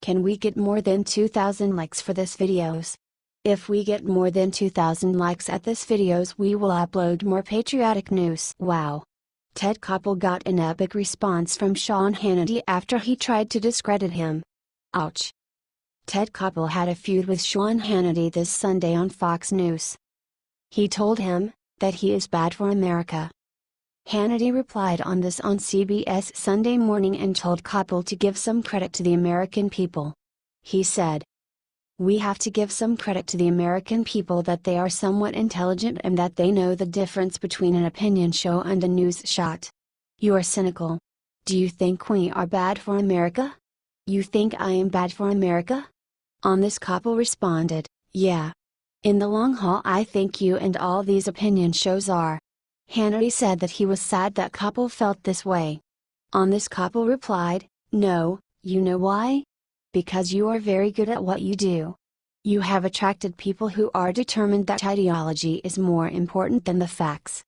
Can we get more than 2,000 likes for this videos? If we get more than 2,000 likes at this videos, we will upload more patriotic news. Wow. Ted Koppel got an epic response from Sean Hannity after he tried to discredit him. Ouch. Ted Koppel had a feud with Sean Hannity this Sunday on Fox News. He told him that he is bad for America. Hannity replied on this on CBS Sunday Morning and told Koppel to give some credit to the American people. He said, "We have to give some credit to the American people that they are somewhat intelligent and that they know the difference between an opinion show and a news shot. You are cynical. Do you think we are bad for America? You think I am bad for America?" On this, Koppel responded, "Yeah. In the long haul I think you and all these opinion shows are." Hannity said that he was sad that Koppel felt this way. On this, Koppel replied, "No, you know why? Because you are very good at what you do. You have attracted people who are determined that ideology is more important than the facts."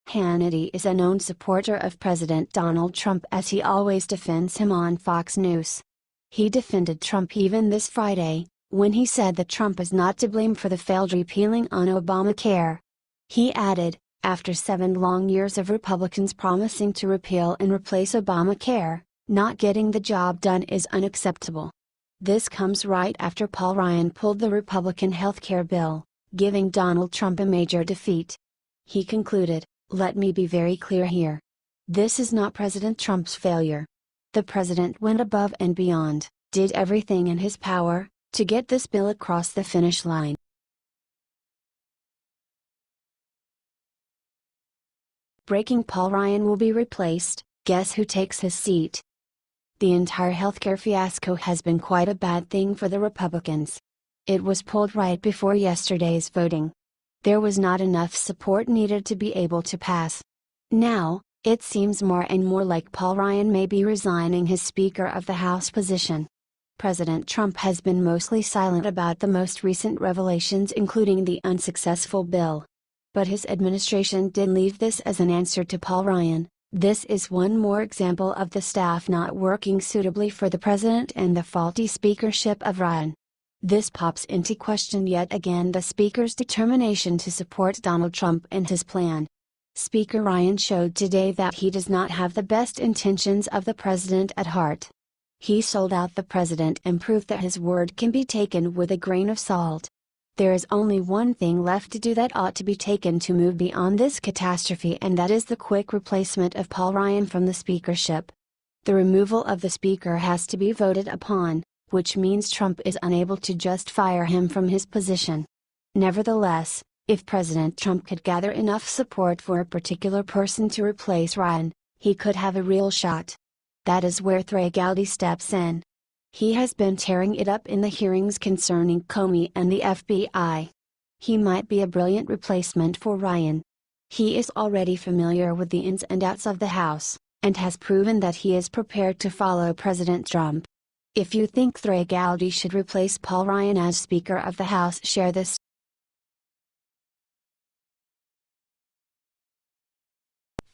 Hannity is a known supporter of President Donald Trump, as he always defends him on Fox News. He defended Trump even this Friday, when he said that Trump is not to blame for the failed repealing on Obamacare. He added, "After 7 long years of Republicans promising to repeal and replace Obamacare, not getting the job done is unacceptable." This comes right after Paul Ryan pulled the Republican healthcare bill, giving Donald Trump a major defeat. He concluded, "Let me be very clear here. This is not President Trump's failure. The president went above and beyond, did everything in his power, to get this bill across the finish line." Breaking: Paul Ryan will be replaced, guess who takes his seat? The entire healthcare fiasco has been quite a bad thing for the Republicans. It was pulled right before yesterday's voting. There was not enough support needed to be able to pass. Now, it seems more and more like Paul Ryan may be resigning his Speaker of the House position. President Trump has been mostly silent about the most recent revelations, including the unsuccessful bill. But his administration did leave this as an answer to Paul Ryan. This is one more example of the staff not working suitably for the president and the faulty speakership of Ryan. This pops into question yet again the Speaker's determination to support Donald Trump and his plan. Speaker Ryan showed today that he does not have the best intentions of the president at heart. He sold out the president and proved that his word can be taken with a grain of salt. There is only one thing left to do that ought to be taken to move beyond this catastrophe, and that is the quick replacement of Paul Ryan from the speakership. The removal of the speaker has to be voted upon, which means Trump is unable to just fire him from his position. Nevertheless, if President Trump could gather enough support for a particular person to replace Ryan, he could have a real shot. That is where Discredit steps in. He has been tearing it up in the hearings concerning Comey and the FBI. He might be a brilliant replacement for Ryan. He is already familiar with the ins and outs of the House, and has proven that he is prepared to follow President Trump. If you think Discredit should replace Paul Ryan as Speaker of the House, share this.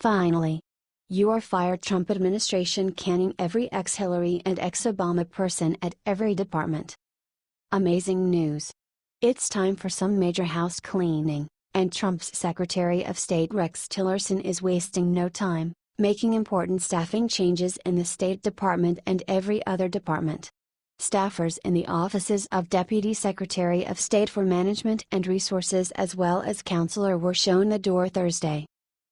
Finally, you are fired. Trump administration canning every ex-Hillary and ex-Obama person at every department. Amazing news. It's time for some major house cleaning, and Trump's Secretary of State Rex Tillerson is wasting no time, making important staffing changes in the State Department and every other department. Staffers in the offices of Deputy Secretary of State for Management and Resources as well as Counselor were shown the door Thursday.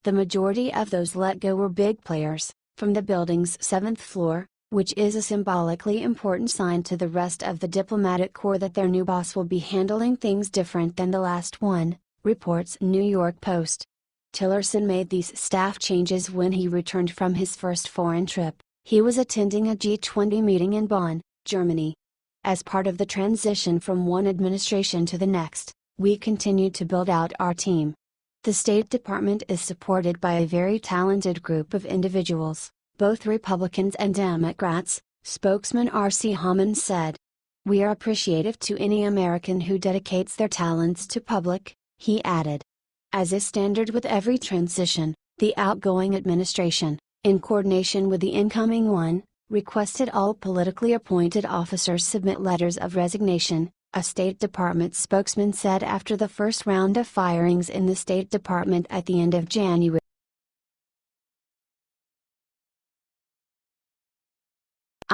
The majority of those let go were big players, from the building's 7th floor, which is a symbolically important sign to the rest of the diplomatic corps that their new boss will be handling things different than the last one, reports New York Post. Tillerson made these staff changes when he returned from his first foreign trip. He was attending a G20 meeting in Bonn, Germany. As part of the transition from one administration to the next, we continued to build out our team. The State Department is supported by a very talented group of individuals, both Republicans and Democrats, spokesman R.C. Hammond said. "We are appreciative to any American who dedicates their talents to public," he added. As is standard with every transition, the outgoing administration, in coordination with the incoming one, requested all politically appointed officers submit letters of resignation, a State Department spokesman said after the first round of firings in the State Department at the end of January.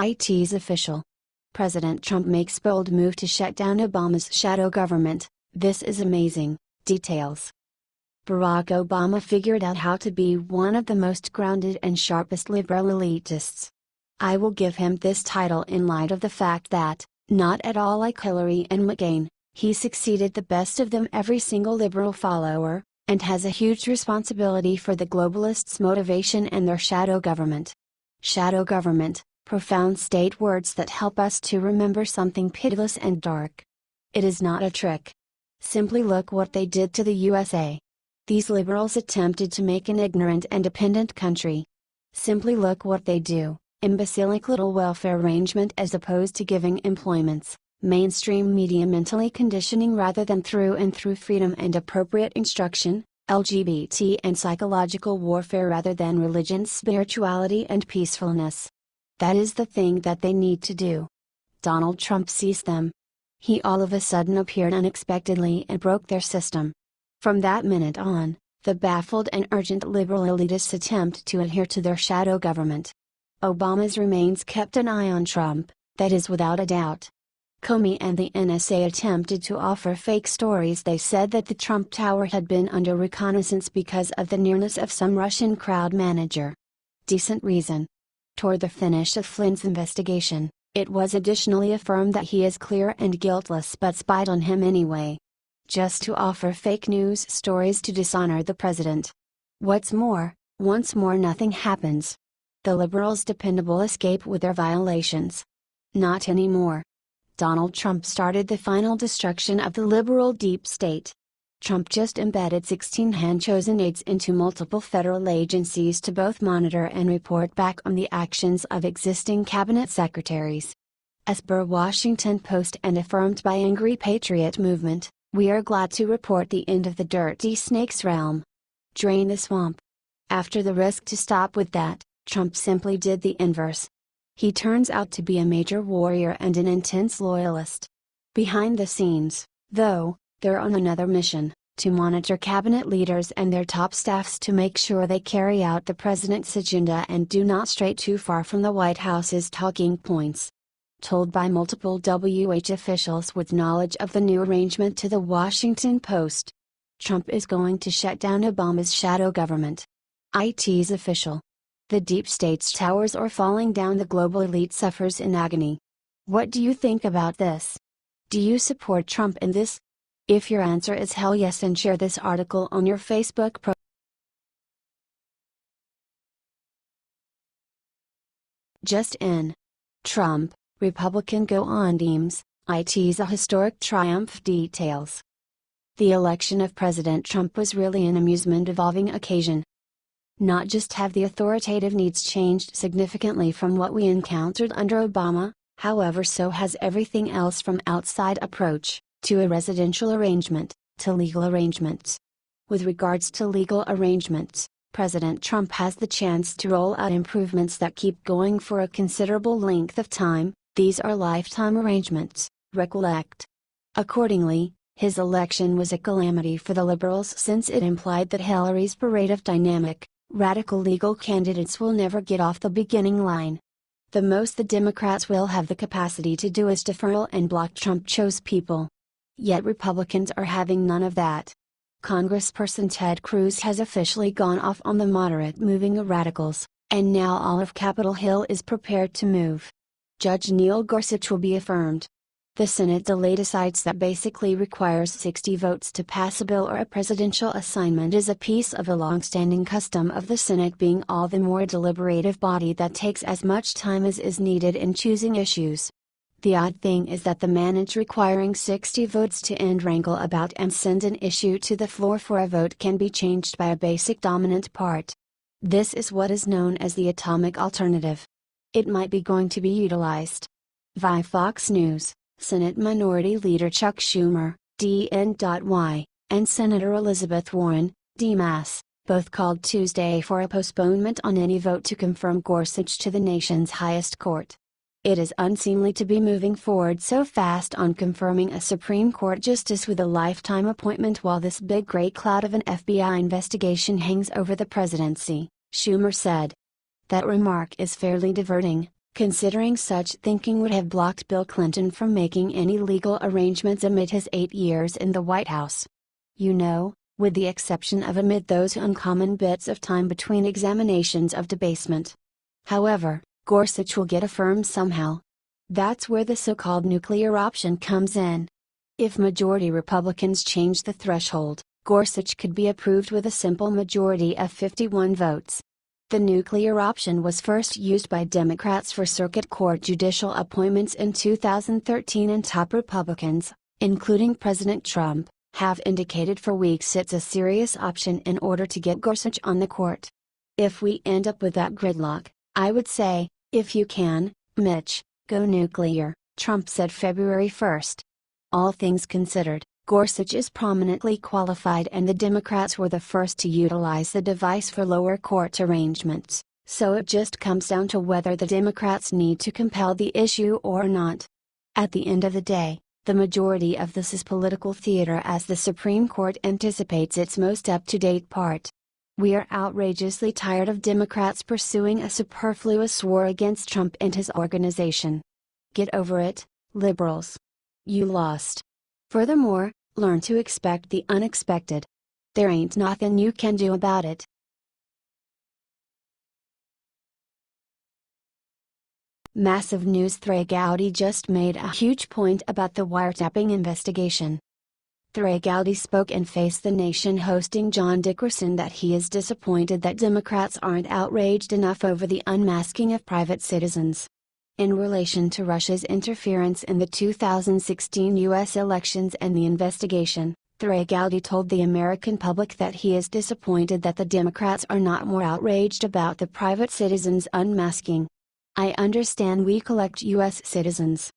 IT's official. President Trump makes bold move to shut down Obama's shadow government. This is amazing. Details. Barack Obama figured out how to be one of the most grounded and sharpest liberal elitists. I will give him this title in light of the fact that, not at all like Hillary and McCain, he succeeded the best of them, every single liberal follower, and has a huge responsibility for the globalists' motivation and their shadow government. Shadow government, profound state words that help us to remember something pitiless and dark. It is not a trick. Simply look what they did to the USA. These liberals attempted to make an ignorant and dependent country. Simply look what they do. Imbecilic little welfare arrangement as opposed to giving employments, mainstream media mentally conditioning rather than through and through freedom and appropriate instruction, LGBT and psychological warfare rather than religion, spirituality and peacefulness. That is the thing that they need to do. Donald Trump sees them. He all of a sudden appeared unexpectedly and broke their system. From that minute on, the baffled and urgent liberal elitists attempt to adhere to their shadow government. Obama's remains kept an eye on Trump, that is without a doubt. Comey and the NSA attempted to offer fake stories. They said that the Trump Tower had been under reconnaissance because of the nearness of some Russian crowd manager. Decent reason. Toward the finish of Flynn's investigation, it was additionally affirmed that he is clear and guiltless but spied on him anyway. Just to offer fake news stories to dishonor the president. What's more, once more nothing happens. The liberals' dependable escape with their violations. Not anymore. Donald Trump started the final destruction of the liberal deep state. Trump just embedded 16 hand-chosen aides into multiple federal agencies to both monitor and report back on the actions of existing cabinet secretaries. As per Washington Post and affirmed by Angry Patriot Movement, we are glad to report the end of the dirty snake's realm. Drain the swamp. After the risk to stop with that, Trump simply did the inverse. He turns out to be a major warrior and an intense loyalist. Behind the scenes, though, they're on another mission, to monitor cabinet leaders and their top staffs to make sure they carry out the president's agenda and do not stray too far from the White House's talking points. Told by multiple WH officials with knowledge of the new arrangement to the Washington Post. Trump is going to shut down Obama's shadow government. IT's official. The deep state's towers are falling down, the global elite suffers in agony. What do you think about this? Do you support Trump in this? If your answer is hell yes, then share this article on your Facebook profile. Just in. Trump, Republican go on deems, IT's a historic triumph. Details. The election of President Trump was really an amusement-evolving occasion. Not just have the authoritative needs changed significantly from what we encountered under Obama, however, so has everything else from outside approach, to a residential arrangement, to legal arrangements. With regards to legal arrangements, President Trump has the chance to roll out improvements that keep going for a considerable length of time. These are lifetime arrangements, recollect. Accordingly, his election was a calamity for the liberals since it implied that Hillary's parade of dynamic, radical legal candidates will never get off the beginning line. The most the Democrats will have the capacity to do is defer and block Trump-chose people. Yet Republicans are having none of that. Congressperson Ted Cruz has officially gone off on the moderate-moving radicals, and now all of Capitol Hill is prepared to move. Judge Neil Gorsuch will be affirmed. The Senate delay decides that basically requires 60 votes to pass a bill or a presidential assignment is a piece of a long-standing custom of the Senate being all the more deliberative body that takes as much time as is needed in choosing issues. The odd thing is that the manage requiring 60 votes to end wrangle about and send an issue to the floor for a vote can be changed by a basic dominant part. This is what is known as the atomic alternative. It might be going to be utilized. Via Fox News, Senate Minority Leader Chuck Schumer, DN.Y., and Senator Elizabeth Warren, DMAS, both called Tuesday for a postponement on any vote to confirm Gorsuch to the nation's highest court. It is unseemly to be moving forward so fast on confirming a Supreme Court justice with a lifetime appointment while this big gray cloud of an FBI investigation hangs over the presidency, Schumer said. That remark is fairly diverting, considering such thinking would have blocked Bill Clinton from making any legal arrangements amid his 8 years in the White House. You know, with the exception of amid those uncommon bits of time between examinations of debasement. However, Gorsuch will get affirmed somehow. That's where the so-called nuclear option comes in. If majority Republicans change the threshold, Gorsuch could be approved with a simple majority of 51 votes. The nuclear option was first used by Democrats for circuit court judicial appointments in 2013, and top Republicans, including President Trump, have indicated for weeks it's a serious option in order to get Gorsuch on the court. If we end up with that gridlock, I would say, if you can, Mitch, go nuclear, Trump said February 1. All things considered, Gorsuch is prominently qualified and the Democrats were the first to utilize the device for lower court arrangements, so it just comes down to whether the Democrats need to compel the issue or not. At the end of the day, the majority of this is political theater as the Supreme Court anticipates its most up-to-date part. We are outrageously tired of Democrats pursuing a superfluous war against Trump and his organization. Get over it, liberals. You lost. Furthermore, learn to expect the unexpected. There ain't nothing you can do about it. Massive news: Gowdy just made a huge point about the wiretapping investigation. Gowdy spoke and faced the Nation hosting John Dickerson that he is disappointed that Democrats aren't outraged enough over the unmasking of private citizens. In relation to Russia's interference in the 2016 U.S. elections and the investigation, Gowdy told the American public that he is disappointed that the Democrats are not more outraged about the private citizens unmasking. I understand we collect U.S. citizens.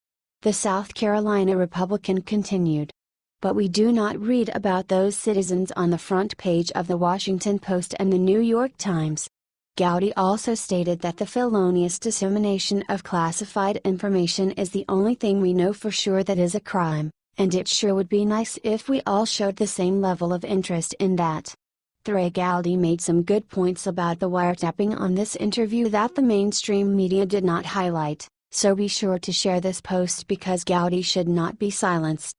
The South Carolina Republican continued. But we do not read about those citizens on the front page of the Washington Post and the New York Times. Gowdy also stated that the felonious dissemination of classified information is the only thing we know for sure that is a crime, and it sure would be nice if we all showed the same level of interest in that. Gowdy made some good points about the wiretapping on this interview that the mainstream media did not highlight, so be sure to share this post because Gowdy should not be silenced.